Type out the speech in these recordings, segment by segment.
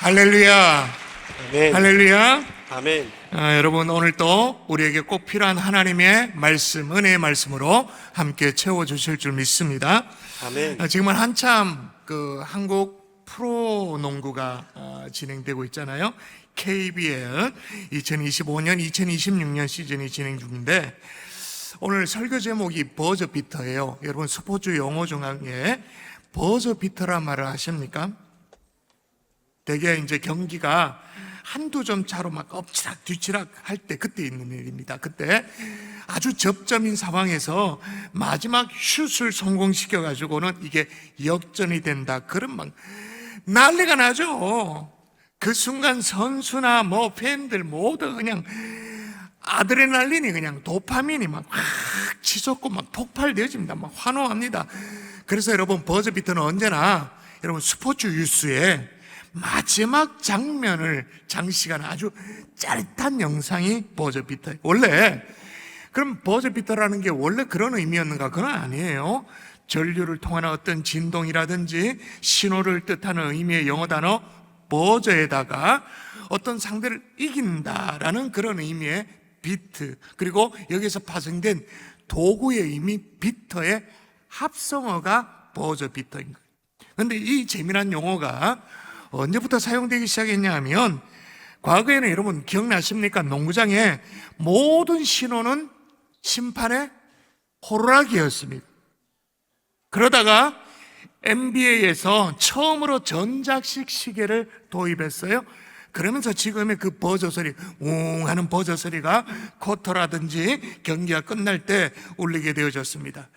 할렐루야. 아멘. 할렐루야. 아멘. 여러분, 오늘 또 우리에게 꼭 필요한 하나님의 말씀, 은혜의 말씀으로 함께 채워주실 줄 믿습니다. 아멘. 지금은 한참 한국 프로농구가 진행되고 있잖아요. KBL 2025년, 2026년 시즌이 진행 중인데, 오늘 설교 제목이 버저비터예요. 여러분, 스포츠 용어 중에 버저비터란 말을 아십니까? 대개 이제 경기가 한두 점 차로 막 엎치락 뒤치락 할 때, 그때 있는 일입니다. 그때 아주 접점인 상황에서 마지막 슛을 성공시켜 가지고는 이게 역전이 된다, 그런 막 난리가 나죠. 그 순간 선수나 팬들 모두 그냥 아드레날린이, 그냥 도파민이 막 확 치솟고 막 폭발되어집니다. 막 환호합니다. 그래서 여러분, 버저비터는 언제나 여러분 스포츠 뉴스에 마지막 장면을 장식하는 아주 짜릿한 영상이 버저비터예요. 원래 그럼 버저비터라는 게 원래 그런 의미였는가? 그건 아니에요. 전류를 통한 어떤 진동이라든지 신호를 뜻하는 의미의 영어 단어 버저에다가 어떤 상대를 이긴다라는 그런 의미의 비트, 그리고 여기서 파생된 도구의 의미 비터의 합성어가 버저비터인 거예요. 그런데 이 재미난 용어가 언제부터 사용되기 시작했냐 하면, 과거에는 여러분 기억나십니까? 농구장에 모든 신호는 심판의 호루라기였습니다. 그러다가 NBA에서 처음으로 전자식 시계를 도입했어요. 그러면서 지금의 그 버저 소리, 웅 하는 버저 소리가 쿼터라든지 경기가 끝날 때 울리게 되어졌습니다.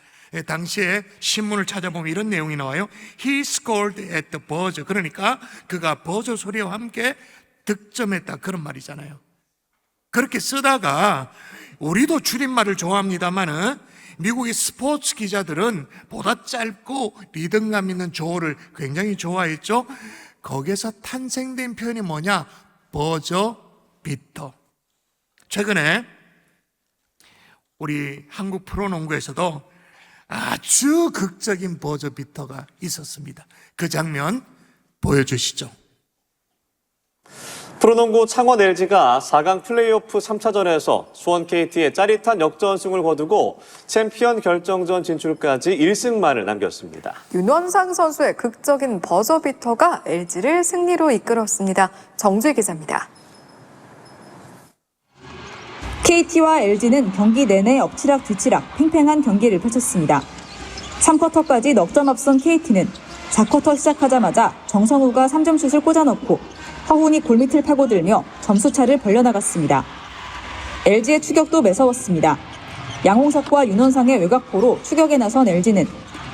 당시에 신문을 찾아보면 이런 내용이 나와요. He scored at the buzzer. 그러니까 그가 버저 소리와 함께 득점했다, 그런 말이잖아요. 그렇게 쓰다가, 우리도 줄임말을 좋아합니다만은 미국의 스포츠 기자들은 보다 짧고 리듬감 있는 조어를 굉장히 좋아했죠. 거기에서 탄생된 표현이 뭐냐? 버저비터. 최근에 우리 한국 프로농구에서도 아주 극적인 버저비터가 있었습니다. 그 장면 보여주시죠. 프로농구 창원 LG가 4강 플레이오프 3차전에서 수원 KT의 짜릿한 역전승을 거두고 챔피언 결정전 진출까지 1승만을 남겼습니다. 윤원상 선수의 극적인 버저비터가 LG를 승리로 이끌었습니다. 정주희 기자입니다. KT와 LG는 경기 내내 엎치락 뒤치락 팽팽한 경기를 펼쳤습니다. 3쿼터까지 넉 점 앞선 KT는 4쿼터 시작하자마자 정성우가 3점슛을 꽂아넣고 허훈이 골밑을 파고들며 점수차를 벌려나갔습니다. LG의 추격도 매서웠습니다. 양홍석과 윤원상의 외곽포로 추격에 나선 LG는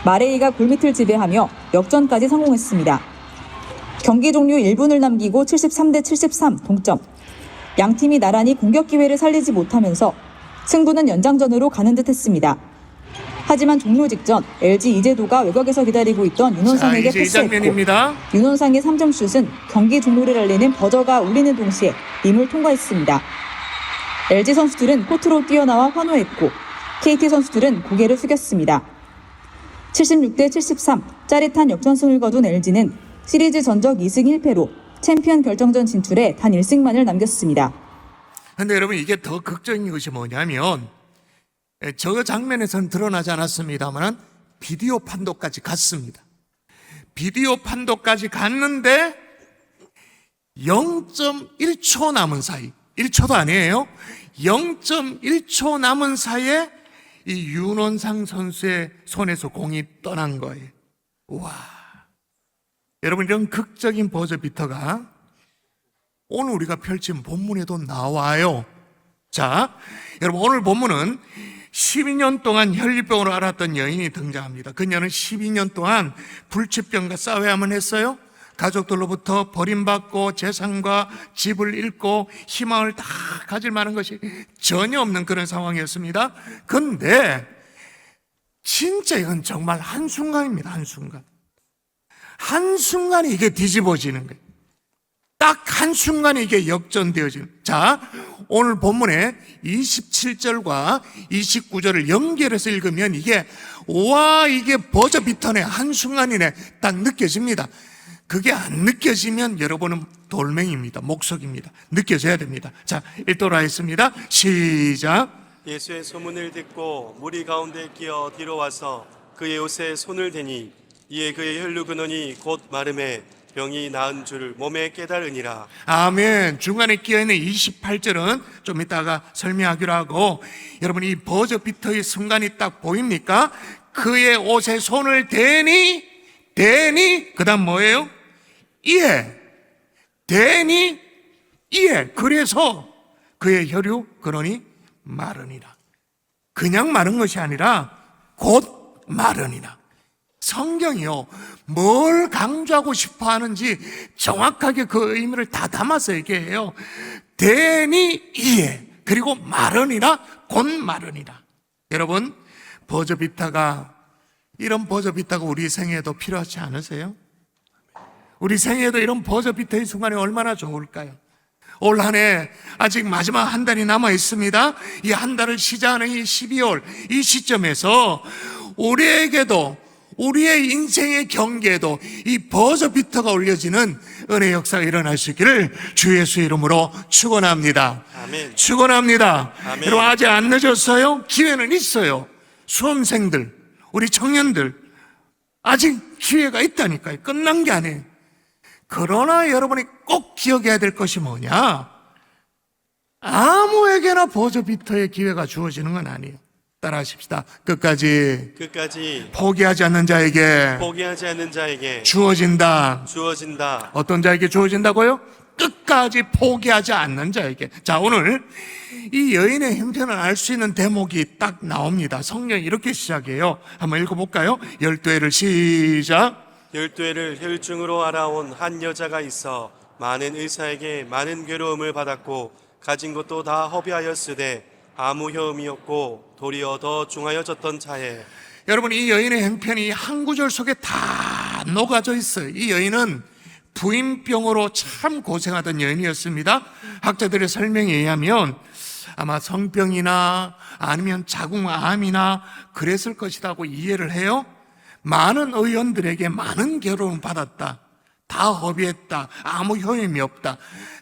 마레이가 골밑을 지배하며 역전까지 성공했습니다. 경기 종료 1분을 남기고 73대 73 동점. 양팀이 나란히 공격 기회를 살리지 못하면서 승부는 연장전으로 가는 듯했습니다. 하지만 종료 직전 LG 이재도가 외곽에서 기다리고 있던 윤원상에게 패스했고, 윤원상의 3점슛은 경기 종료를 알리는 버저가 울리는 동시에 림을 통과했습니다. LG 선수들은 코트로 뛰어나와 환호했고 KT 선수들은 고개를 숙였습니다. 76대 73 짜릿한 역전승을 거둔 LG는 시리즈 전적 2승 1패로 챔피언 결정전 진출에 단 1승만을 남겼습니다. 그런데 여러분, 이게 더 극적인 것이 뭐냐면, 저 장면에서는 드러나지 않았습니다만 비디오 판도까지 갔습니다. 비디오 판도까지 갔는데 0.1초 남은 사이, 1초도 아니에요, 0.1초 남은 사이에 이 윤원상 선수의 손에서 공이 떠난 거예요. 와, 여러분, 이런 극적인 버저비터가 오늘 우리가 펼친 본문에도 나와요. 자, 여러분, 오늘 본문은 12년 동안 혈류병으로 앓았던 여인이 등장합니다. 그녀는 12년 동안 불치병과 싸워야만 했어요. 가족들로부터 버림받고 재산과 집을 잃고 희망을 다 가질 만한 것이 전혀 없는 그런 상황이었습니다. 그런데 진짜 이건 정말 한순간입니다. 한순간. 한순간에 이게 뒤집어지는 거예요. 딱 한순간에 이게 역전되어지는. 자, 오늘 본문에 27절과 29절을 연결해서 읽으면 이게 버저비터네, 한순간이네, 딱 느껴집니다. 그게 안 느껴지면 여러분은 돌멩이입니다. 목석입니다. 느껴져야 됩니다. 자, 읽도록 하겠습니다. 시작. 예수의 소문을 듣고 무리 가운데 끼어 뒤로 와서 그의 옷에 손을 대니 이에 그의 혈류 근원이 곧 마름에 병이 나은 줄 몸에 깨달으니라. 아멘. 중간에 끼어있는 28절은 좀 이따가 설명하기로 하고, 여러분 이 버저비터의 순간이 딱 보입니까? 그의 옷에 손을 대니 그 다음 뭐예요? 이에 대니 이에, 그래서 그의 혈류 근원이 마르니라. 그냥 마른 것이 아니라 곧 마르니라. 성경이요, 뭘 강조하고 싶어 하는지 정확하게 그 의미를 다 담아서 얘기해요. 대니 이에, 그리고 마르니라, 곧 마르니라. 여러분, 버저비타가, 이런 버저비타가 우리 생애에도 필요하지 않으세요? 우리 생애에도 이런 버저비타의 순간이 얼마나 좋을까요? 올 한 해 아직 마지막 한 달이 남아 있습니다. 이 한 달을 시작하는 이 12월 이 시점에서 우리에게도, 우리의 인생의 경계에도 이 버저비터가 올려지는 은혜 역사가 일어날 수 있기를 주 예수 이름으로 축원합니다. 아멘. 축원합니다. 아멘. 여러분 아직 안 늦었어요? 기회는 있어요. 수험생들, 우리 청년들 아직 기회가 있다니까요. 끝난 게 아니에요. 그러나 여러분이 꼭 기억해야 될 것이 뭐냐? 아무에게나 버저비터의 기회가 주어지는 건 아니에요. 따라하십시다. 끝까지 포기하지 않는 자에게 포기하지 않는 자에게 주어진다. 어떤 자에게 주어진다고요? 끝까지 포기하지 않는 자에게. 자, 오늘 이 여인의 형편을 알 수 있는 대목이 딱 나옵니다. 성경이 이렇게 시작해요. 한번 읽어볼까요? 12회를 시작. 12회를 혈중으로 알아온 한 여자가 있어 많은 의사에게 많은 괴로움을 받았고 가진 것도 다 허비하였으되 아무 효험이 없고 도리어 더 중하여졌던 차에. 여러분, 이 여인의 형편이 한 구절 속에 다 녹아져 있어요. 이 여인은 부인병으로 참 고생하던 여인이었습니다. 학자들의 설명에 의하면 아마 성병이나 아니면 자궁암이나 그랬을 것이라고 이해를 해요. 많은 의원들에게 많은 괴로움을 받았다. 다 허비했다. 아무 효험이 없다.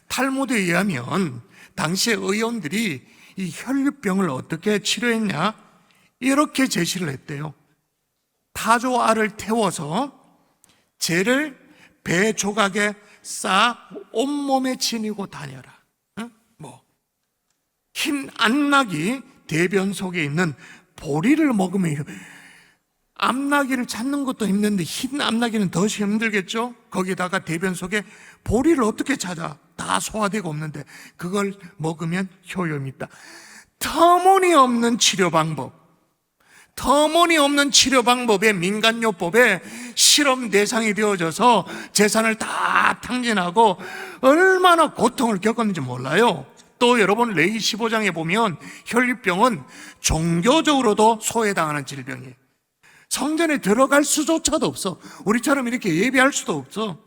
탈무드에 의하면 당시의 의원들이 이 혈류병을 어떻게 치료했냐? 이렇게 제시를 했대요. 타조알을 태워서 쟤를 배 조각에 쌓아 온몸에 지니고 다녀라. 흰 암나기, 대변 속에 있는 보리를 먹으면, 암나기를 찾는 것도 힘든데 흰 암나기는 더 힘들겠죠? 거기다가 대변 속에 보리를 어떻게 찾아? 다 소화되고 없는데 그걸 먹으면 효용이 있다. 터무니없는 치료 방법, 터무니없는 치료 방법에 민간요법에 실험 대상이 되어져서 재산을 다 탕진하고 얼마나 고통을 겪었는지 몰라요. 또 여러분, 레위 15장에 보면 혈류병은 종교적으로도 소외당하는 질병이에요. 성전에 들어갈 수조차도 없어. 우리처럼 이렇게 예배할 수도 없어.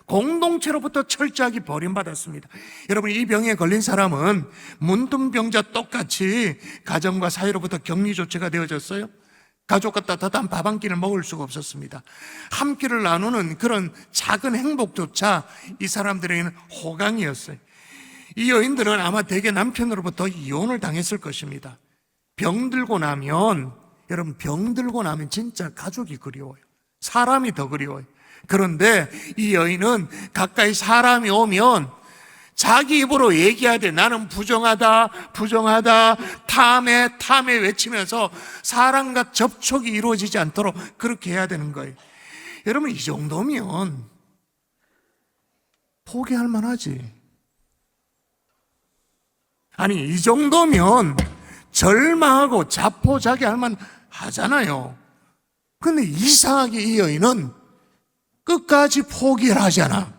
공동체로부터 철저하게 버림받았습니다. 여러분, 이 병에 걸린 사람은 문둥병자 똑같이 가정과 사회로부터 격리 조치가 되어졌어요. 가족과 따뜻한 밥 한 끼를 먹을 수가 없었습니다. 한 끼를 나누는 그런 작은 행복조차 이 사람들에게는 호강이었어요. 이 여인들은 아마 대개 남편으로부터 이혼을 당했을 것입니다. 병들고 나면, 여러분, 병들고 나면 진짜 가족이 그리워요. 사람이 더 그리워요. 그런데 이 여인은 가까이 사람이 오면 자기 입으로 얘기해야 돼. 나는 부정하다, 탐해 외치면서 사람과 접촉이 이루어지지 않도록 그렇게 해야 되는 거예요. 여러분, 이 정도면 포기할 만하지. 아니, 이 정도면 절망하고 자포자기할 만 하잖아요. 근데 이상하게 이 여인은 끝까지 포기를 하잖아.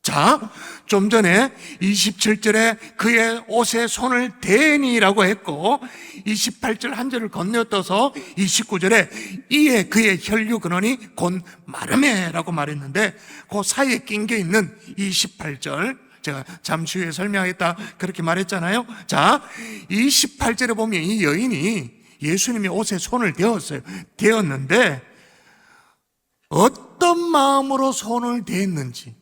자, 좀 전에 27절에 그의 옷에 손을 대니라고 했고 28절 한 절을 건너떠서 29절에 이에 그의 혈류 근원이 곧 마르메라고 말했는데 그 사이에 낀 게 있는 28절, 제가 잠시 후에 설명하겠다 그렇게 말했잖아요. 자, 28절에 보면 이 여인이 예수님의 옷에 손을 대었어요. 대었는데 어떤 어떤 마음으로 손을 댔는지,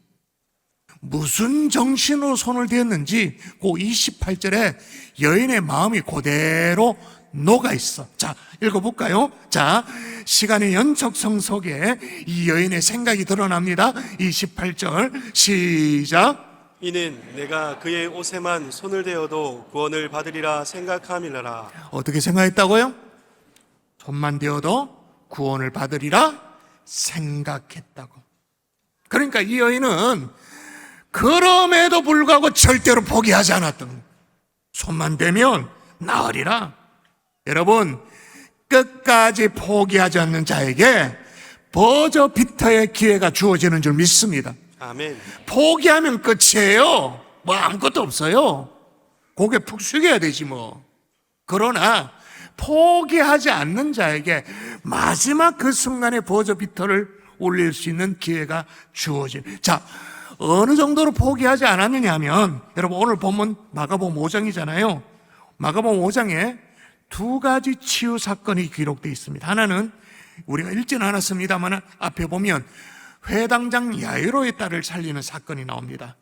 무슨 정신으로 손을 댔는지 그 28절에 여인의 마음이 그대로 녹아 있어. 자, 읽어볼까요? 자, 시간의 연속성 속에 이 여인의 생각이 드러납니다. 28절 시작. 이는 내가 그의 옷에만 손을 대어도 구원을 받으리라 생각함이라. 어떻게 생각했다고요? 손만 대어도 구원을 받으리라 생각했다고. 그러니까 이 여인은 그럼에도 불구하고 절대로 포기하지 않았던 거예요. 손만 대면 나으리라. 여러분, 끝까지 포기하지 않는 자에게 버저비터의 기회가 주어지는 줄 믿습니다. 아멘. 포기하면 끝이에요. 뭐 아무것도 없어요. 고개 푹 숙여야 되지 뭐. 그러나 포기하지 않는 자에게 마지막 그 순간에 버저비터를 올릴 수 있는 기회가 주어진. 자, 어느 정도로 포기하지 않았느냐 하면, 여러분 오늘 본문 마가복음 5장이잖아요. 마가복음 5장에 두 가지 치유 사건이 기록되어 있습니다. 하나는 우리가 읽지는 않았습니다만 앞에 보면 회당장 야이로의 딸을 살리는 사건이 나옵니다.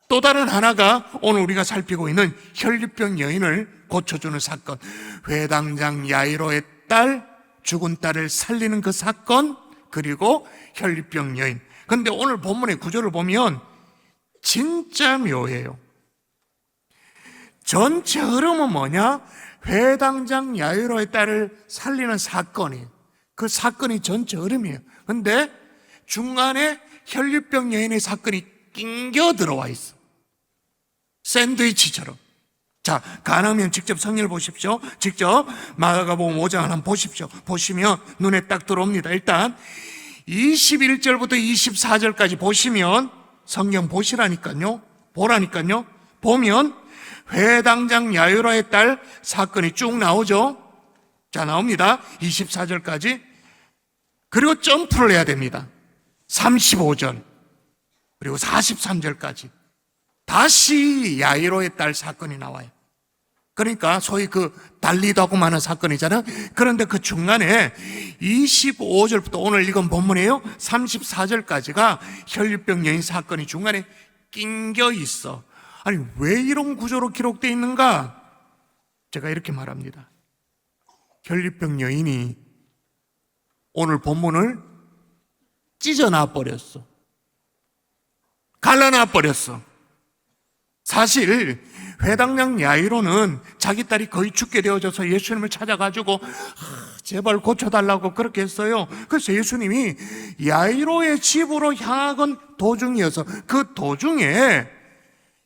또 다른 하나가 오늘 우리가 살피고 있는 혈류병 여인을 고쳐주는 사건, 회당장 야이로의 딸, 죽은 딸을 살리는 그 사건, 그리고 혈류병 여인. 그런데 오늘 본문의 구조를 보면 진짜 묘해요. 전체 흐름은 뭐냐? 회당장 야이로의 딸을 살리는 사건이, 그 사건이 전체 흐름이에요. 그런데 중간에 혈류병 여인의 사건이 낑겨 들어와 있어. 샌드위치처럼. 자, 가능하면 직접 성경을 보십시오. 직접 마가복음 5장을 한번 보십시오. 보시면 눈에 딱 들어옵니다. 일단 21절부터 24절까지 보시면, 성경 보시라니까요. 보라니까요. 보면 회당장 야이로의 딸 사건이 쭉 나오죠. 자, 나옵니다. 24절까지. 그리고 점프를 해야 됩니다. 35절 그리고 43절까지 다시 야이로의 딸 사건이 나와요. 그러니까 소위 그 달리도 하고 마는 사건이잖아요. 그런데 그 중간에 25절부터 오늘 읽은 본문이에요. 34절까지가 혈류병 여인 사건이 중간에 낑겨 있어. 아니, 왜 이런 구조로 기록되어 있는가? 제가 이렇게 말합니다. 혈류병 여인이 오늘 본문을 찢어놔 버렸어. 갈라놔 버렸어. 사실 회당장 야이로는 자기 딸이 거의 죽게 되어져서 예수님을 찾아가지고 제발 고쳐달라고 그렇게 했어요. 그래서 예수님이 야이로의 집으로 향하던 도중이어서 그 도중에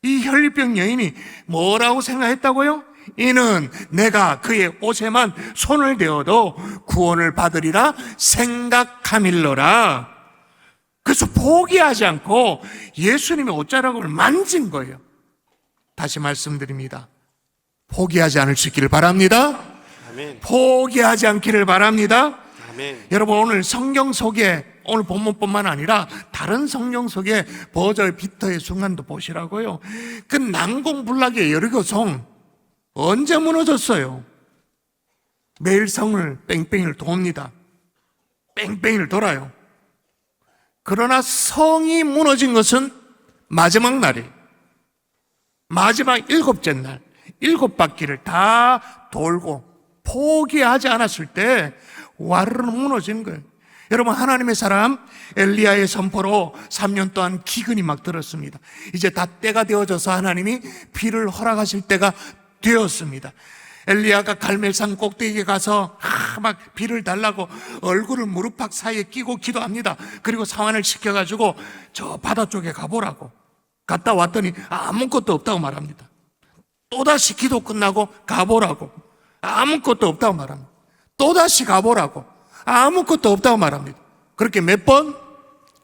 이 혈류병 여인이 뭐라고 생각했다고요? 이는 내가 그의 옷에만 손을 대어도 구원을 받으리라 생각함일러라. 그래서 포기하지 않고 예수님의 옷자락을 만진 거예요. 다시 말씀드립니다. 포기하지 않을 수 있기를 바랍니다. 아멘. 포기하지 않기를 바랍니다. 아멘. 여러분, 오늘 성경 속에, 오늘 본문뿐만 아니라 다른 성경 속에 버저비터의 순간도 보시라고요. 그 난공불락의 여리고성 언제 무너졌어요? 매일 성을 뺑뺑이를 돕니다. 뺑뺑이를 돌아요. 그러나 성이 무너진 것은 마지막 날이에요. 마지막 7째 날, 7바퀴를 다 돌고 포기하지 않았을 때 와르르 무너지는 거예요. 여러분, 하나님의 사람 엘리야의 선포로 3년 동안 기근이 막 들었습니다. 이제 다 때가 되어져서 하나님이 비를 허락하실 때가 되었습니다. 엘리야가 갈멜산 꼭대기에 가서 막 비를 달라고 얼굴을 무릎팍 사이에 끼고 기도합니다. 그리고 상환을 시켜가지고 저 바다 쪽에 가보라고. 갔다 왔더니 아무것도 없다고 말합니다. 또다시 기도 끝나고 가보라고. 아무것도 없다고 말합니다. 또다시 가보라고. 아무것도 없다고 말합니다. 그렇게 몇 번?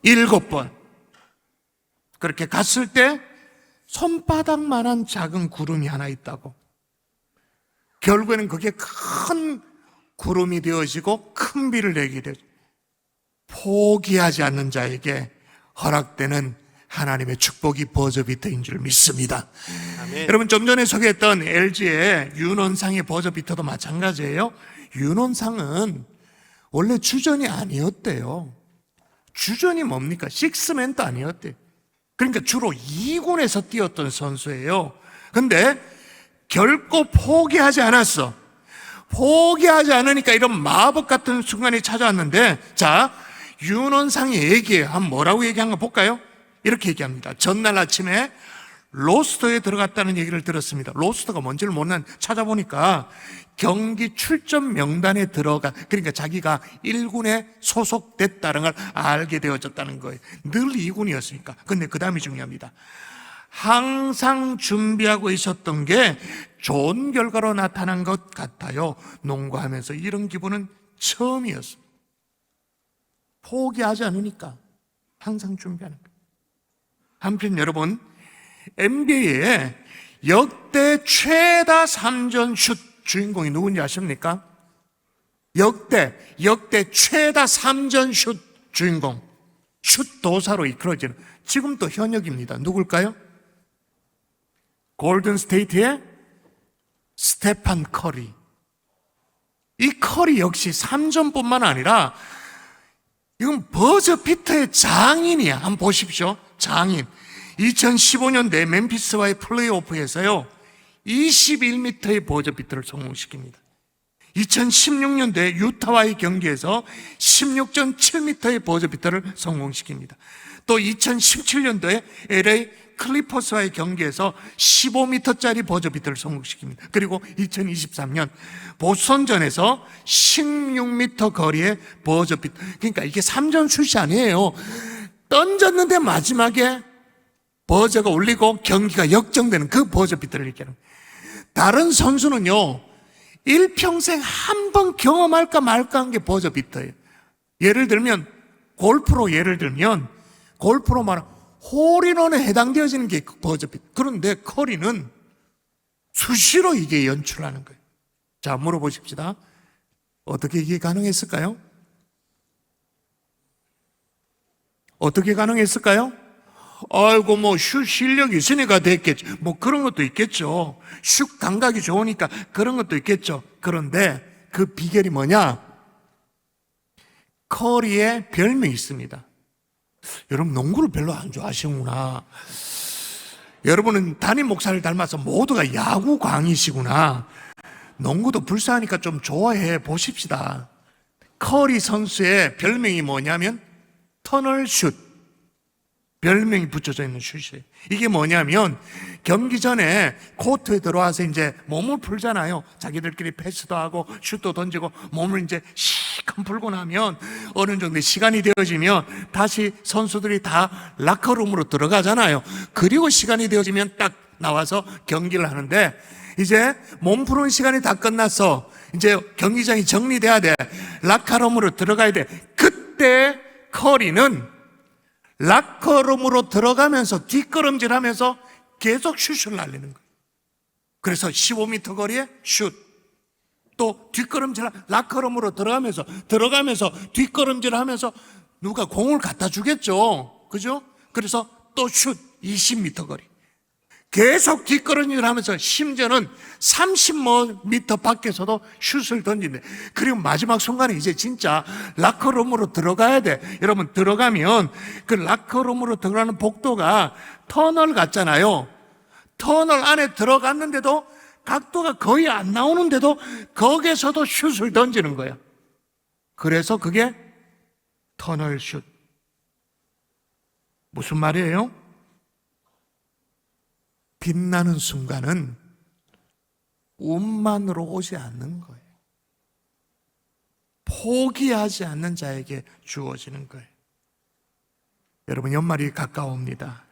7번. 그렇게 갔을 때 손바닥만한 작은 구름이 하나 있다고. 결국에는 그게 큰 구름이 되어지고 큰 비를 내게 되죠. 포기하지 않는 자에게 허락되는 하나님의 축복이 버저비터인 줄 믿습니다. 아멘. 여러분, 좀 전에 소개했던 LG의 윤원상의 버저비터도 마찬가지예요. 윤원상은 원래 주전이 아니었대요. 주전이 뭡니까? 식스맨도 아니었대. 그러니까 주로 2군에서 뛰었던 선수예요. 근데 결코 포기하지 않았어. 포기하지 않으니까 이런 마법 같은 순간이 찾아왔는데, 자, 윤원상이 얘기해요. 한번 뭐라고 얘기한 거 볼까요? 이렇게 얘기합니다. 전날 아침에 로스터에 들어갔다는 얘기를 들었습니다. 로스터가 뭔지를 몰라 찾아보니까 경기 출전 명단에 들어가, 그러니까 자기가 1군에 소속됐다는 걸 알게 되어졌다는 거예요. 늘 2군이었으니까. 근데 그 다음이 중요합니다. 항상 준비하고 있었던 게 좋은 결과로 나타난 것 같아요. 농구하면서 이런 기분은 처음이었습니다. 포기하지 않으니까 항상 준비하는 거예요. 한편 여러분, NBA에 역대 최다 3점 슛 주인공이 누군지 아십니까? 역대 최다 3점 슛 주인공, 슛 도사로 이끌어지는, 지금도 현역입니다. 누굴까요? 골든 스테이트의 스테판 커리. 이 커리 역시 3점뿐만 아니라 이건 버저 비터의 장인이야. 한번 보십시오. 장인. 2015년대 멤피스와의 플레이오프에서요 21m의 버저 비터를 성공시킵니다. 2016년대 유타와의 경기에서 16.7m의 버저 비터를 성공시킵니다. 또 2017년도에 LA 클리퍼스와의 경기에서 15m짜리 버저 비터를 성공시킵니다. 그리고 2023년 보스턴전에서 16m 거리의 버저 비터. 그러니까 이게 3점 슛이 아니에요. 던졌는데 마지막에 버저가 울리고 경기가 역전되는 그 버저 비터를 얘기하는 거예요. 다른 선수는요, 일평생 한 번 경험할까 말까 한 게 버저 비터예요. 예를 들면 골프로 말하면 홀인원에 해당되어지는 게 버저 비터. 그런데 커리는 수시로 이게 연출하는 거예요. 자, 물어보십시다. 어떻게 이게 가능했을까요? 어떻게 가능했을까요? 아이고, 슛 실력이 있으니까 됐겠죠. 그런 것도 있겠죠. 슛 감각이 좋으니까 그런 것도 있겠죠. 그런데 그 비결이 뭐냐? 커리의 별명이 있습니다. 여러분, 농구를 별로 안 좋아하시구나. 여러분은 담임 목사를 닮아서 모두가 야구광이시구나. 농구도 불쌍하니까 좀 좋아해 보십시다. 커리 선수의 별명이 뭐냐면 터널 슛. 별명이 붙여져 있는 슛이에요. 이게 뭐냐면 경기 전에 코트에 들어와서 이제 몸을 풀잖아요. 자기들끼리 패스도 하고 슛도 던지고 몸을 이제 시간 풀고 나면 어느 정도 시간이 되어지면 다시 선수들이 다 라커룸으로 들어가잖아요. 그리고 시간이 되어지면 딱 나와서 경기를 하는데, 이제 몸 푸는 시간이 다 끝났어. 이제 경기장이 정리돼야 돼. 라커룸으로 들어가야 돼. 그때 커리는 락커룸으로 들어가면서 뒷걸음질하면서 계속 슛을 날리는 거예요. 그래서 15m 거리에 슛, 또 뒷걸음질, 락커룸으로 들어가면서 뒷걸음질하면서 누가 공을 갖다 주겠죠, 그죠? 그래서 또 슛, 20m 거리. 계속 뒷걸음질을 하면서 심지어는 30m 밖에서도 슛을 던진대. 그리고 마지막 순간에 이제 진짜 라커룸으로 들어가야 돼. 여러분, 들어가면 그 라커룸으로 들어가는 복도가 터널 같잖아요. 터널 안에 들어갔는데도 각도가 거의 안 나오는데도 거기에서도 슛을 던지는 거야. 그래서 그게 터널 슛. 무슨 말이에요? 빛나는 순간은 운만으로 오지 않는 거예요. 포기하지 않는 자에게 주어지는 거예요. 여러분, 연말이 가까워옵니다.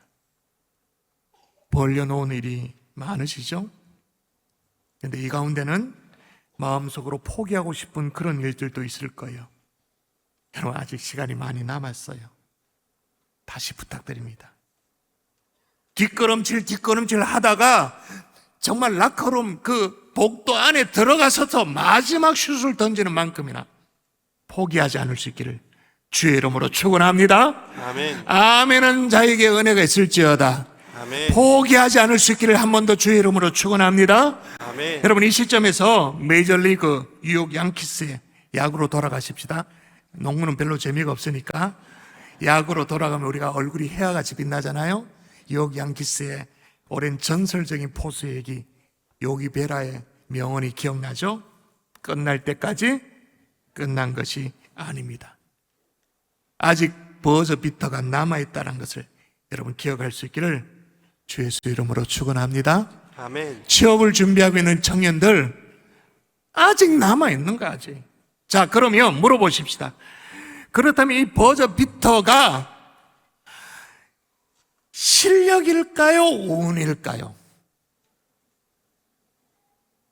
벌려놓은 일이 많으시죠? 그런데 이 가운데는 마음속으로 포기하고 싶은 그런 일들도 있을 거예요. 여러분, 아직 시간이 많이 남았어요. 다시 부탁드립니다. 뒷걸음질 하다가 정말 라커룸 그 복도 안에 들어가서서 마지막 슛을 던지는 만큼이나 포기하지 않을 수 있기를 주의 이름으로 축원합니다. 아멘. 아멘은 자에게 은혜가 있을지어다. 아멘. 포기하지 않을 수 있기를 한 번 더 주의 이름으로 축원합니다. 아멘. 여러분, 이 시점에서 메이저리그 뉴욕 양키스의 야구로 돌아가십시다. 농구는 별로 재미가 없으니까 야구로 돌아가면 우리가 얼굴이 해아같이 빛나잖아요. 요기양키스의 오랜 전설적인 포수 얘기, 요기 베라의 명언이 기억나죠? 끝날 때까지 끝난 것이 아닙니다. 아직 버저비터가 남아있다는 것을 여러분 기억할 수 있기를 주 예수 이름으로 축원합니다. 아멘. 취업을 준비하고 있는 청년들 아직 남아있는 거 아직. 자, 그러면 물어보십시다. 그렇다면 이 버저비터가 실력일까요? 운일까요?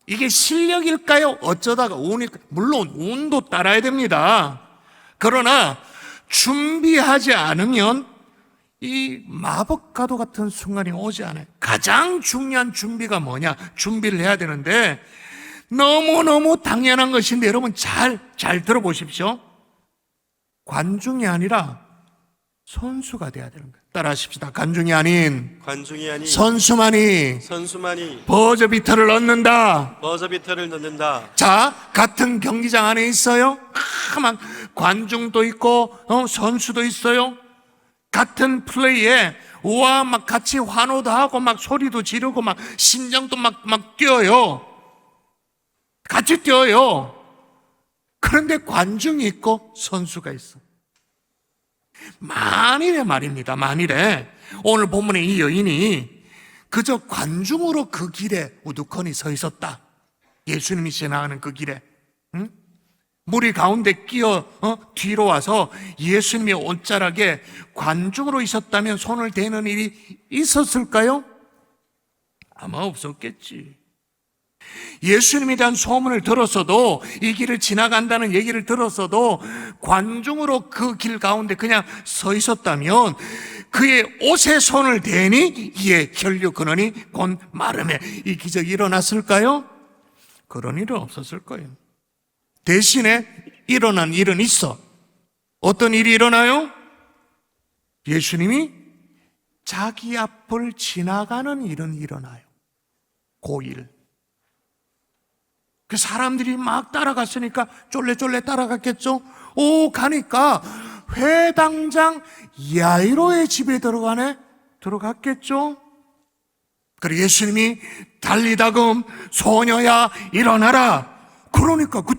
이게 실력일까요? 어쩌다가 운일까요? 물론 운도 따라야 됩니다. 그러나 준비하지 않으면 이 마법과도 같은 순간이 오지 않아요. 가장 중요한 준비가 뭐냐? 준비를 해야 되는데 너무너무 당연한 것인데 여러분 잘 들어보십시오. 관중이 아니라 선수가 돼야 되는 거예요. 따라하십시다. 관중이 아닌 선수만이 버저비터를 넣는다. 버저비터를 넣는다. 자, 같은 경기장 안에 있어요. 막 관중도 있고 선수도 있어요. 같은 플레이에 우와 막 같이 환호도 하고 막 소리도 지르고 막 심장도 막 뛰어요. 같이 뛰어요. 그런데 관중이 있고 선수가 있어. 만일에 말입니다. 만일에 오늘 본문에 이 여인이 그저 관중으로 그 길에 우두커니 서 있었다. 예수님이 지나가는 그 길에 무리 가운데 끼어 뒤로 와서 예수님의 옷자락에 관중으로 있었다면 손을 대는 일이 있었을까요? 아마 없었겠지. 예수님에 대한 소문을 들었어도 이 길을 지나간다는 얘기를 들었어도 관중으로 그 길 가운데 그냥 서 있었다면 그의 옷에 손을 대니 이에 혈류 근원이 곧 마름에 이 기적이 일어났을까요? 그런 일은 없었을 거예요. 대신에 일어난 일은 있어. 어떤 일이 일어나요? 예수님이 자기 앞을 지나가는 일은 일어나요. 그 사람들이 막 따라갔으니까 쫄래쫄래 따라갔겠죠. 가니까 회당장 야이로의 집에 들어갔겠죠. 그리고 예수님이 달리다금 소녀야 일어나라. 그러니까 그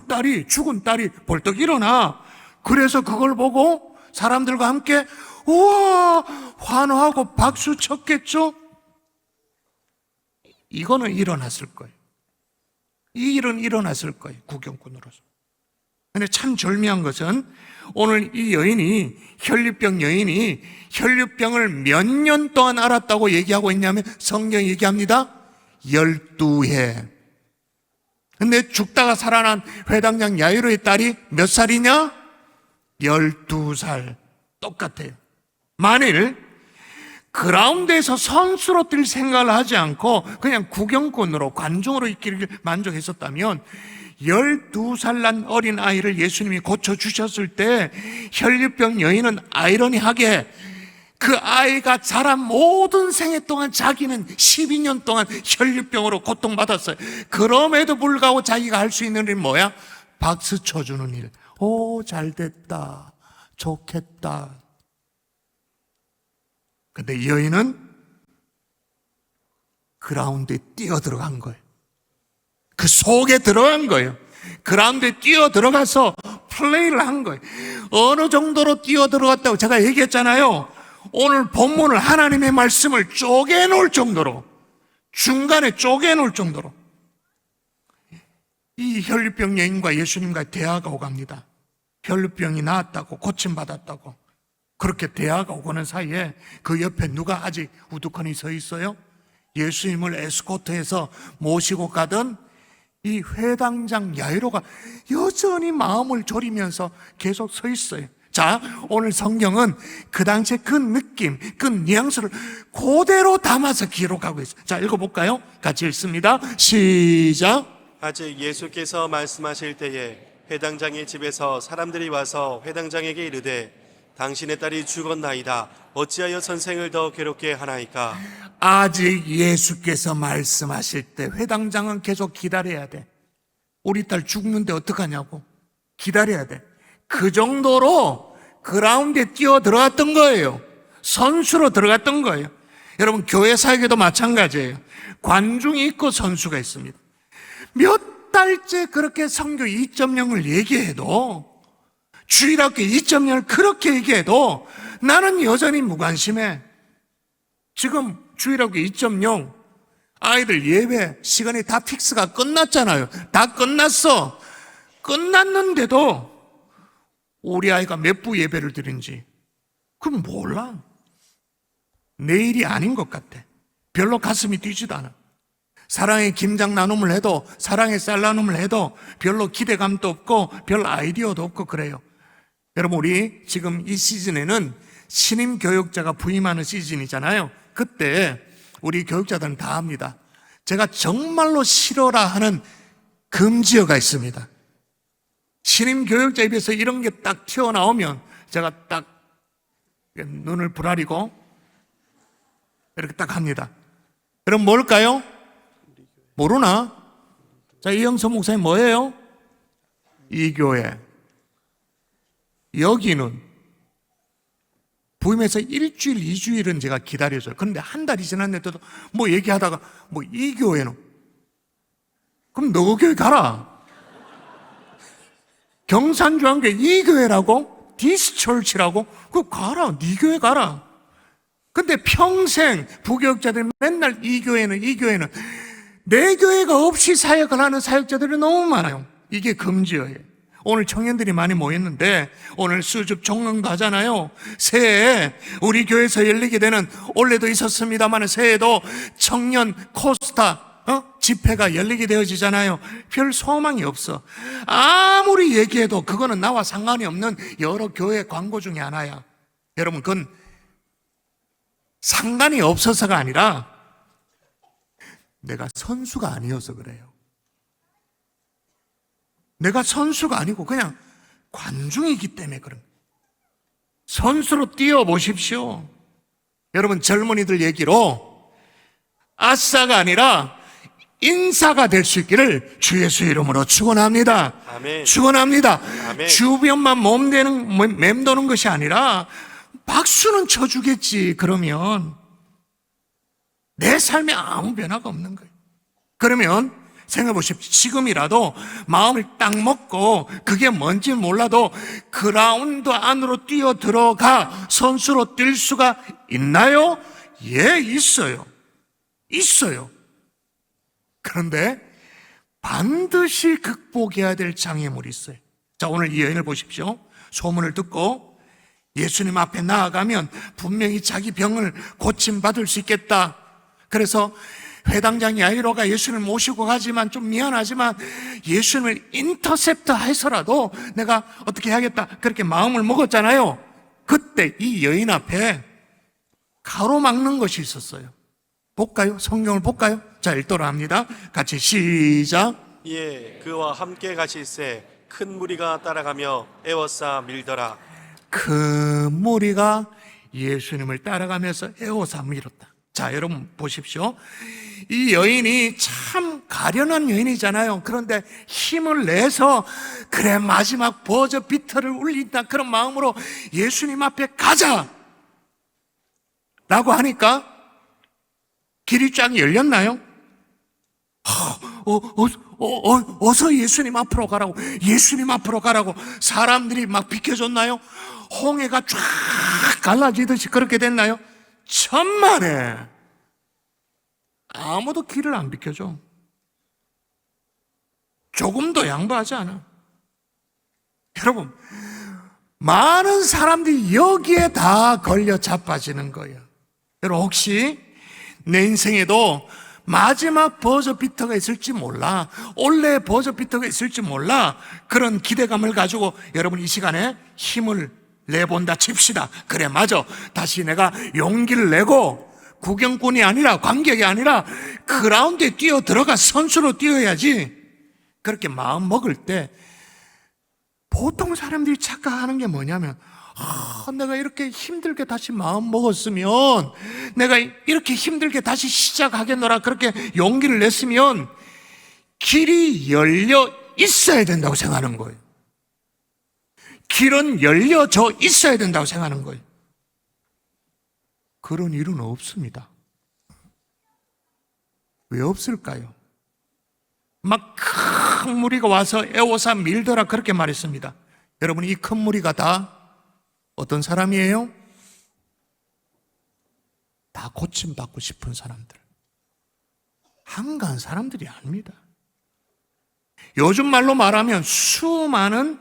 죽은 딸이 벌떡 일어나. 그래서 그걸 보고 사람들과 함께 우와 환호하고 박수 쳤겠죠. 이거는 일어났을 거예요. 이 일은 일어났을 거예요. 구경꾼으로서. 근데 참 절묘한 것은 오늘 이 여인이 혈류병 여인이 혈류병을 몇 년 동안 앓았다고 얘기하고 있냐면 성경이 얘기합니다. 12해. 근데 죽다가 살아난 회당장 야이로의 딸이 몇 살이냐? 12살. 똑같아요. 만일 그라운드에서 선수로 뛸 생각을 하지 않고 그냥 구경꾼으로 관중으로 있기를 만족했었다면 12살 난 어린 아이를 예수님이 고쳐주셨을 때 혈류병 여인은 아이러니하게 그 아이가 자란 모든 생애 동안 자기는 12년 동안 혈류병으로 고통받았어요. 그럼에도 불구하고 자기가 할 수 있는 일이 뭐야? 박수 쳐주는 일. 잘됐다. 좋겠다. 근데 이 여인은 그라운드에 뛰어 들어간 거예요. 그 속에 들어간 거예요. 그라운드에 뛰어 들어가서 플레이를 한 거예요. 어느 정도로 뛰어 들어갔다고 제가 얘기했잖아요. 오늘 본문을 하나님의 말씀을 쪼개놓을 정도로, 중간에 쪼개놓을 정도로 이 혈류병 여인과 예수님과 대화가 오갑니다. 혈류병이 나았다고, 고침받았다고. 그렇게 대화가 오고는 사이에 그 옆에 누가 아직 우두커니 서 있어요? 예수님을 에스코트해서 모시고 가던 이 회당장 야이로가 여전히 마음을 졸이면서 계속 서 있어요. 자, 오늘 성경은 그 당시에 그 느낌, 그 뉘앙스를 그대로 담아서 기록하고 있어요. 자, 읽어볼까요? 같이 읽습니다. 시작. 아직 예수께서 말씀하실 때에 회당장의 집에서 사람들이 와서 회당장에게 이르되 당신의 딸이 죽었나이다. 어찌하여 선생을 더 괴롭게 하나이까? 아직 예수께서 말씀하실 때 회당장은 계속 기다려야 돼. 우리 딸 죽는데 어떡하냐고 기다려야 돼. 그 정도로 그라운드에 뛰어 들어갔던 거예요. 선수로 들어갔던 거예요. 여러분, 교회 사역에도 마찬가지예요. 관중이 있고 선수가 있습니다. 몇 달째 그렇게 선교 2.0을 얘기해도, 주일학교 2.0을 그렇게 얘기해도 나는 여전히 무관심해. 지금 주일학교 2.0 아이들 예배 시간이 다 픽스가 끝났잖아요. 다 끝났어. 끝났는데도 우리 아이가 몇 부 예배를 드린지 그건 몰라. 내일이 아닌 것 같아. 별로 가슴이 뛰지도 않아. 사랑의 김장 나눔을 해도, 사랑의 쌀 나눔을 해도 별로 기대감도 없고 별 아이디어도 없고 그래요. 여러분, 우리 지금 이 시즌에는 신임 교육자가 부임하는 시즌이잖아요. 그때 우리 교육자들은 다 합니다. 제가 정말로 싫어라 하는 금지어가 있습니다. 신임 교육자 입에서 이런 게 딱 튀어나오면 제가 딱 눈을 부라리고 이렇게 딱 합니다. 여러분, 뭘까요? 모르나? 자, 이영서 목사님 뭐예요? 이 교회. 여기는 부임해서 일주일, 2주일은 제가 기다려줘요. 그런데 한 달이 지났는데도 뭐 얘기하다가 뭐 이 교회는 그럼 너 교회 가라. 경산중앙교회 이 교회라고? 디스철치라고? 그거 가라. 네 교회 가라. 근데 평생 부교육자들 맨날 이 교회는 내 교회가 없이 사역을 하는 사역자들이 너무 많아요. 이게 금지어예요. 오늘 청년들이 많이 모였는데 오늘 수줍 종강도 하잖아요. 새해에 우리 교회에서 열리게 되는, 원래도 있었습니다만 새해에도 청년 코스타 집회가 열리게 되어지잖아요. 별 소망이 없어. 아무리 얘기해도 그거는 나와 상관이 없는 여러 교회 광고 중에 하나야. 여러분, 그건 상관이 없어서가 아니라 내가 선수가 아니어서 그래요. 내가 선수가 아니고 그냥 관중이기 때문에 그런 거예요. 선수로 뛰어보십시오. 여러분, 젊은이들 얘기로 아싸가 아니라 인사가 될 수 있기를 주 예수 이름으로 축원합니다. 아멘. 축원합니다. 아멘. 주변만 맴도는 것이 아니라 박수는 쳐주겠지. 그러면 내 삶에 아무 변화가 없는 거예요. 그러면 생각해 보십시오. 지금이라도 마음을 딱 먹고 그게 뭔지 몰라도 그라운드 안으로 뛰어 들어가 선수로 뛸 수가 있나요? 예, 있어요. 있어요. 그런데 반드시 극복해야 될 장애물이 있어요. 자, 오늘 이 여인을 보십시오. 소문을 듣고 예수님 앞에 나아가면 분명히 자기 병을 고침받을 수 있겠다. 그래서 회당장 야이로가 예수님을 모시고 가지만 좀 미안하지만 예수님을 인터셉트 해서라도 내가 어떻게 해야겠다, 그렇게 마음을 먹었잖아요. 그때 이 여인 앞에 가로막는 것이 있었어요. 볼까요? 성경을 볼까요? 자, 읽도록 합니다. 같이 시작. 예, 그와 함께 가실새 큰 무리가 따라가며 에워싸 밀더라. 그 무리가 예수님을 따라가면서 에워싸 밀었다. 자, 여러분 보십시오. 이 여인이 참 가련한 여인이잖아요. 그런데 힘을 내서 그래 마지막 버저 비터를 울린다 그런 마음으로 예수님 앞에 가자 라고 하니까 길이 쫙 열렸나요? 어서 예수님 앞으로 가라고, 예수님 앞으로 가라고 사람들이 막 비켜줬나요? 홍해가 쫙 갈라지듯이 그렇게 됐나요? 천만에 아무도 길을 안 비켜줘. 조금도 양보하지 않아. 여러분, 많은 사람들이 여기에 다 걸려 자빠지는 거예요. 여러분, 혹시 내 인생에도 마지막 버저비터가 있을지 몰라, 올해 버저비터가 있을지 몰라, 그런 기대감을 가지고 여러분 이 시간에 힘을 내본다 칩시다. 그래, 맞아. 다시 내가 용기를 내고 구경꾼이 아니라, 관객이 아니라 그라운드에 뛰어 들어가 선수로 뛰어야지. 그렇게 마음 먹을 때 보통 사람들이 착각하는 게 뭐냐면, 내가 이렇게 힘들게 다시 마음 먹었으면, 내가 이렇게 힘들게 다시 시작하겠노라 그렇게 용기를 냈으면 길이 열려 있어야 된다고 생각하는 거예요. 길은 열려져 있어야 된다고 생각하는 거예요. 그런 일은 없습니다. 왜 없을까요? 막 큰 무리가 와서 에워싸 밀더라 그렇게 말했습니다. 여러분, 이 큰 무리가 다 어떤 사람이에요? 다 고침받고 싶은 사람들, 한가한 사람들이 아닙니다. 요즘 말로 말하면 수많은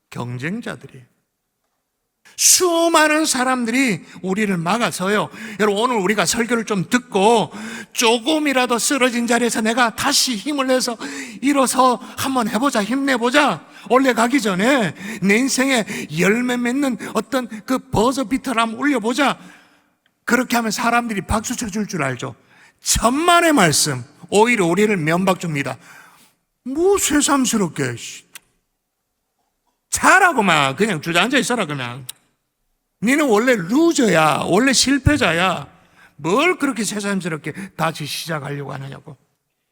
경쟁자들이에요. 수많은 사람들이 우리를 막아서요. 여러분, 오늘 우리가 설교를 좀 듣고 조금이라도 쓰러진 자리에서 내가 다시 힘을 내서 일어서 한번 해보자, 힘내보자, 올라가기 전에 내 인생에 열매 맺는 어떤 그 버저비터를 한번 올려보자, 그렇게 하면 사람들이 박수 쳐줄 줄 알죠. 천만의 말씀, 오히려 우리를 면박 줍니다. 뭐 새삼스럽게 잘하고 막 그냥 주저앉아 있어라. 그냥 니는 원래 루저야, 원래 실패자야, 뭘 그렇게 새삼스럽게 다시 시작하려고 하느냐고.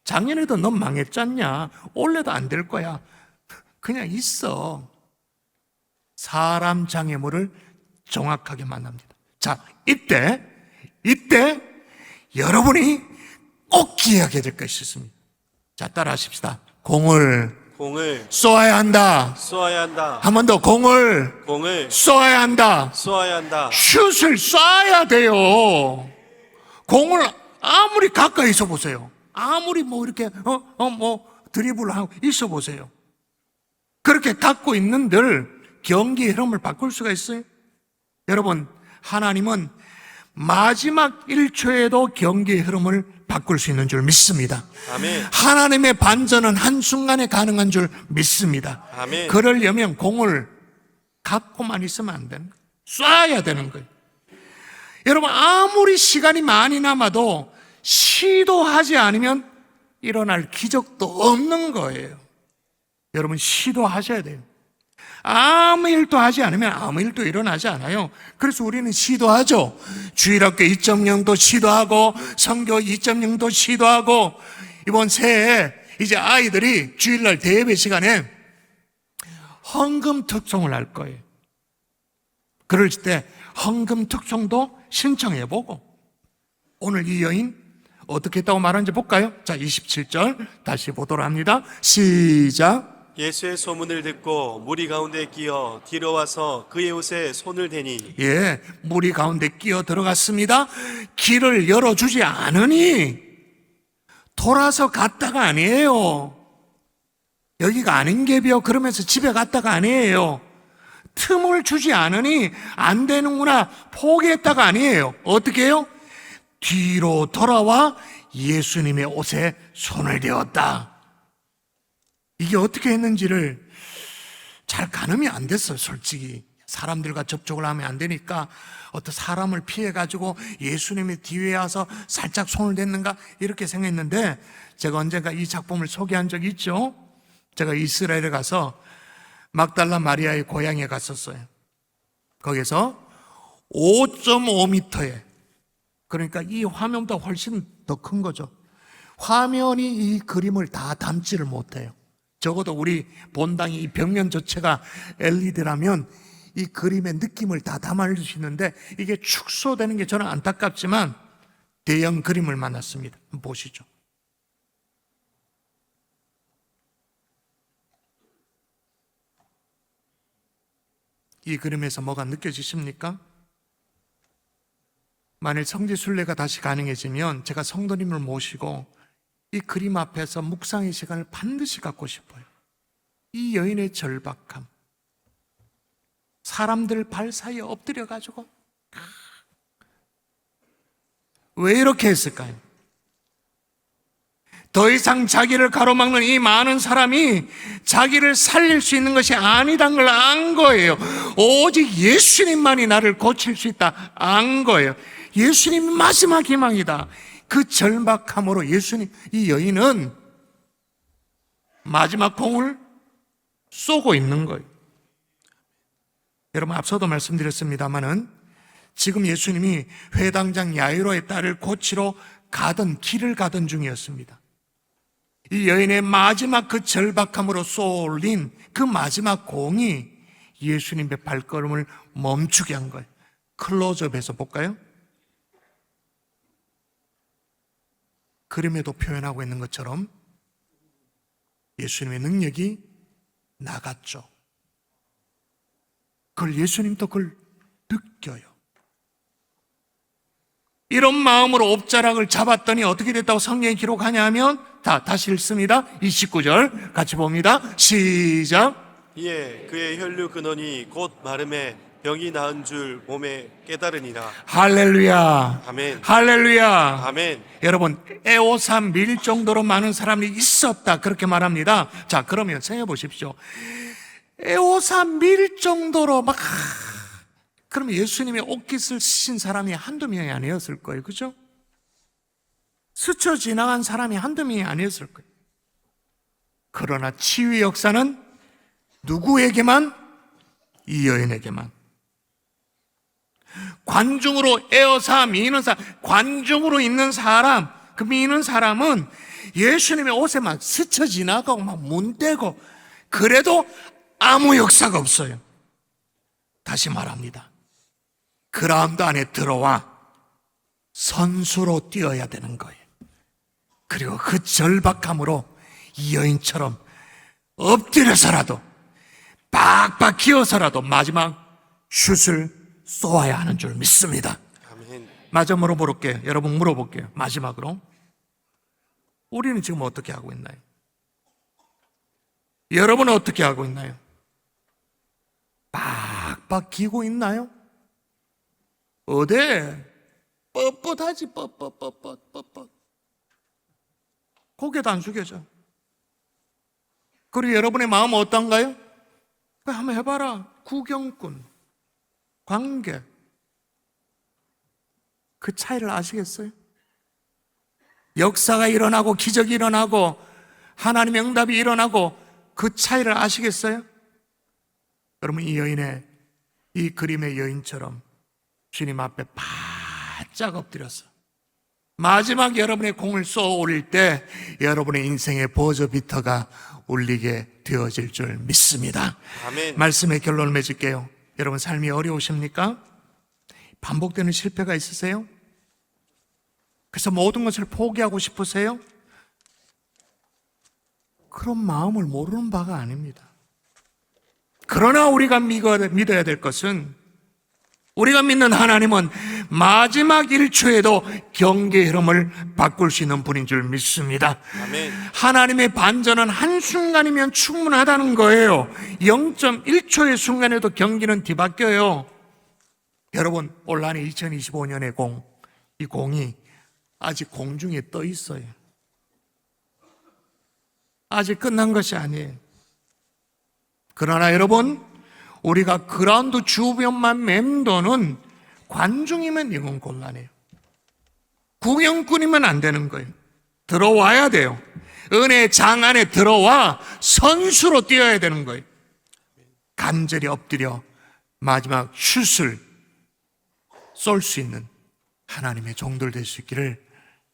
작년에도 넌 망했잖냐, 올해도 안 될 거야, 그냥 있어. 사람 장애물을 정확하게 만납니다. 자, 이때 여러분이 꼭 기억해야 될 것이 있습니다. 자, 따라 하십시다. 공을 쏘아야 한다. 쏘아야 한다. 한 번 더, 공을 쏘아야 한다. 쏘아야 한다. 슛을 쏴야 돼요. 공을 아무리 가까이 있어 보세요. 아무리 뭐 이렇게 드리블을 하고 있어 보세요. 그렇게 갖고 있는들 경기 흐름을 바꿀 수가 있어요? 여러분, 하나님은 마지막 1초에도 경기의 흐름을 바꿀 수 있는 줄 믿습니다. 아멘. 하나님의 반전은 한순간에 가능한 줄 믿습니다. 아멘. 그러려면 공을 갖고만 있으면 안 되는 거예요. 쏴야 되는 거예요. 여러분, 아무리 시간이 많이 남아도 시도하지 않으면 일어날 기적도 없는 거예요. 여러분, 시도하셔야 돼요. 아무 일도 하지 않으면 아무 일도 일어나지 않아요. 그래서 우리는 시도하죠. 주일학교 2.0도 시도하고 선교 2.0도 시도하고, 이번 새해에 이제 아이들이 주일날 대예배 시간에 헌금 특송을 할 거예요. 그럴 때 헌금 특송도 신청해보고, 오늘 이 여인 어떻게 했다고 말하는지 볼까요? 자, 27절 다시 보도록 합니다. 시작. 예수의 소문을 듣고 무리 가운데 끼어 뒤로 와서 그의 옷에 손을 대니. 예, 무리 가운데 끼어 들어갔습니다. 길을 열어주지 않으니 돌아서 갔다가 아니에요. 여기가 아닌 게비요 그러면서 집에 갔다가 아니에요. 틈을 주지 않으니 안 되는구나 포기했다가 아니에요. 어떻게 해요? 뒤로 돌아와 예수님의 옷에 손을 대었다. 이게 어떻게 했는지를 잘 가늠이 안 됐어요. 솔직히 사람들과 접촉을 하면 안 되니까 어떤 사람을 피해가지고 예수님의 뒤에 와서 살짝 손을 댔는가 이렇게 생각했는데, 제가 언젠가 이 작품을 소개한 적이 있죠. 제가 이스라엘에 가서 막달라 마리아의 고향에 갔었어요. 거기서 5.5m에, 그러니까 이 화면보다 훨씬 더 큰 거죠. 화면이 이 그림을 다 담지를 못해요. 적어도 우리 본당이 이 벽면 자체가 LED라면 이 그림의 느낌을 다 담을 수 있는데, 이게 축소되는 게 저는 안타깝지만 대형 그림을 만났습니다. 한번 보시죠. 이 그림에서 뭐가 느껴지십니까? 만일 성지순례가 다시 가능해지면 제가 성도님을 모시고 이 그림 앞에서 묵상의 시간을 반드시 갖고 싶어요. 이 여인의 절박함, 사람들 발 사이에 엎드려가지고 왜 이렇게 했을까요? 더 이상 자기를 가로막는 이 많은 사람이 자기를 살릴 수 있는 것이 아니란 걸 안 거예요. 오직 예수님만이 나를 고칠 수 있다 안 거예요. 예수님이 마지막 희망이다. 그 절박함으로 이 여인은 마지막 공을 쏘고 있는 거예요. 여러분, 앞서도 말씀드렸습니다마는 지금 예수님이 회당장 야이로의 딸을 고치러 길을 가던 중이었습니다. 이 여인의 마지막 그 절박함으로 쏠린 그 마지막 공이 예수님의 발걸음을 멈추게 한 거예요. 클로즈업해서 볼까요? 그림에도 표현하고 있는 것처럼 예수님의 능력이 나갔죠. 그걸 예수님도 그걸 느껴요. 이런 마음으로 옵자락을 잡았더니 어떻게 됐다고 성경에 기록하냐 하면 다시 읽습니다. 29절 같이 봅니다. 시작. 이에 그의 혈류 근원이 곧 마름에 병이 나은 줄 몸에 깨달으니라. 할렐루야. 아멘. 할렐루야. 아멘. 여러분, 에오사 밀 정도로 많은 사람이 있었다 그렇게 말합니다. 자, 그러면 생각해 보십시오. 에오사 밀 정도로 막 그러면 예수님의 옷깃을 쓰신 사람이 한두 명이 아니었을 거예요. 그죠? 스쳐 지나간 사람이 한두 명이 아니었을 거예요. 그러나 치유의 역사는 누구에게만? 이 여인에게만. 관중으로 에어사 미는 사람, 관중으로 있는 사람, 그 미는 사람은 예수님의 옷에 막 스쳐 지나가고 막 문대고 그래도 아무 역사가 없어요. 다시 말합니다. 그라운드 안에 들어와 선수로 뛰어야 되는 거예요. 그리고 그 절박함으로 이 여인처럼 엎드려서라도 빡빡 기어서라도 마지막 슛을 쏘아야 하는 줄 믿습니다. 아멘. 마저 물어볼게요. 여러분 물어볼게요. 마지막으로 우리는 지금 어떻게 하고 있나요? 여러분은 어떻게 하고 있나요? 빡빡 기고 있나요? 어디? 뻣뻣하지 뻣뻣 고개도 안 숙여져. 그리고 여러분의 마음은 어떤가요? 한번 해봐라. 구경꾼, 관객. 그 차이를 아시겠어요? 역사가 일어나고 기적이 일어나고 하나님의 응답이 일어나고 그 차이를 아시겠어요? 여러분, 이 여인의, 이 그림의 여인처럼 주님 앞에 바짝 엎드려서 마지막 여러분의 공을 쏘아 올릴 때 여러분의 인생의 버저비터가 울리게 되어질 줄 믿습니다. 아멘. 말씀의 결론을 맺을게요. 여러분, 삶이 어려우십니까? 반복되는 실패가 있으세요? 그래서 모든 것을 포기하고 싶으세요? 그런 마음을 모르는 바가 아닙니다. 그러나 우리가 믿어야 될 것은, 우리가 믿는 하나님은 마지막 1초에도 경계의 흐름을 바꿀 수 있는 분인 줄 믿습니다. 아멘. 하나님의 반전은 한순간이면 충분하다는 거예요. 0.1초의 순간에도 경기는 뒤바뀌어요. 여러분, 올 한해 2025년의 공, 이 공이 아직 공중에 떠 있어요. 아직 끝난 것이 아니에요. 그러나 여러분, 우리가 그라운드 주변만 맴도는 관중이면 이건 곤란해요. 구경꾼이면 안 되는 거예요. 들어와야 돼요. 은혜의 장 안에 들어와 선수로 뛰어야 되는 거예요. 간절히 엎드려 마지막 슛을 쏠 수 있는 하나님의 종들 될 수 있기를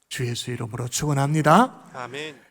주 예수 이름으로 축원합니다. 아멘.